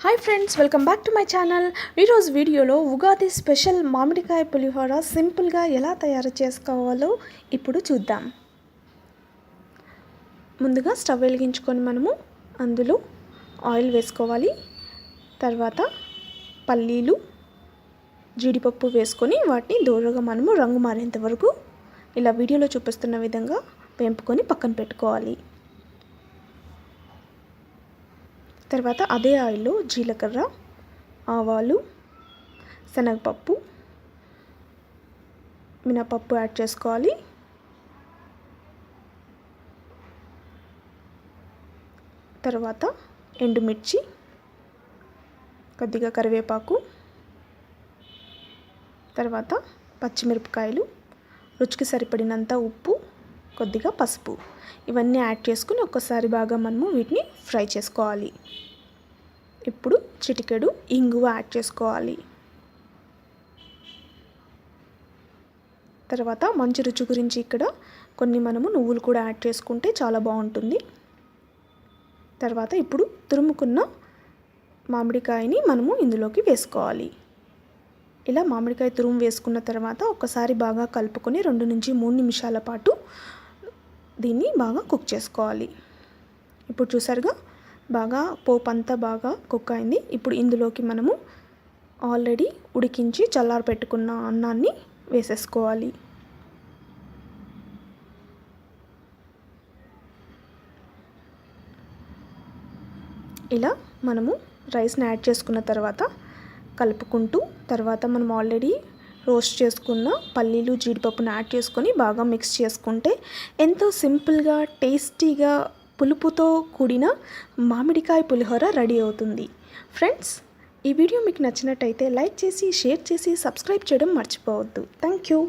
Hi friends, welcome back to my channel. ఈరోజు వీడియోలో Ugadi special మామిడికాయ పులిహోర సింపుల్గా ఎలా తయారు చేసుకోవాలో ఇప్పుడు చూద్దాం. ముందుగా స్టవ్ వెలిగించుకొని మనము అందులో ఆయిల్ వేసుకోవాలి. తర్వాత పల్లీలు, జీడిపప్పు వేసుకొని వాటిని దూరగా మనము రంగు మారేంత వరకు ఇలా వీడియోలో చూపిస్తున్న విధంగా వేంపుకొని పక్కన పెట్టుకోవాలి. తర్వాత అదే ఆయిల్లో జీలకర్ర, ఆవాలు, శనగపప్పు, మినపప్పు యాడ్ చేసుకోవాలి. తర్వాత ఎండుమిర్చి, కొద్దిగా కరివేపాకు, తర్వాత పచ్చిమిరపకాయలు, రుచికి సరిపడినంత ఉప్పు, కొద్దిగా పసుపు ఇవన్నీ యాడ్ చేసుకుని ఒక్కసారి బాగా మనము వీటిని ఫ్రై చేసుకోవాలి. ఇప్పుడు చిటికెడు ఇంగువ యాడ్ చేసుకోవాలి. తర్వాత మంచి రుచి గురించి ఇక్కడ కొన్ని మనము నువ్వులు కూడా యాడ్ చేసుకుంటే చాలా బాగుంటుంది. తర్వాత ఇప్పుడు తురుముకున్న మామిడికాయని మనము ఇందులోకి వేసుకోవాలి. ఇలా మామిడికాయ తురుము వేసుకున్న తర్వాత ఒకసారి బాగా కలుపుకొని 2 నుంచి 3 నిమిషాల పాటు దీన్ని బాగా కుక్ చేసుకోవాలి. ఇప్పుడు చూసారుగా బాగా పోపు అంతా బాగా కుక్ అయింది. ఇప్పుడు ఇందులోకి మనము ఆల్రెడీ ఉడికించి చల్లారి పెట్టుకున్న అన్నాన్ని వేసేసుకోవాలి. ఇలా మనము రైస్ని యాడ్ చేసుకున్న తర్వాత కలుపుకుంటూ తర్వాత మనం ఆల్రెడీ రోస్ట్ చేసుకున్న పల్లీలు, జీడిపప్పును యాడ్ చేసుకొని బాగా మిక్స్ చేసుకుంటే ఎంతో సింపుల్గా టేస్టీగా పులుపుతో కూడిన మామిడికాయ పులిహోర రెడీ అవుతుంది. ఫ్రెండ్స్, ఈ వీడియో మీకు నచ్చినట్టయితే లైక్ చేసి, షేర్ చేసి, సబ్స్క్రైబ్ చేయడం మర్చిపోవద్దు. Thank you.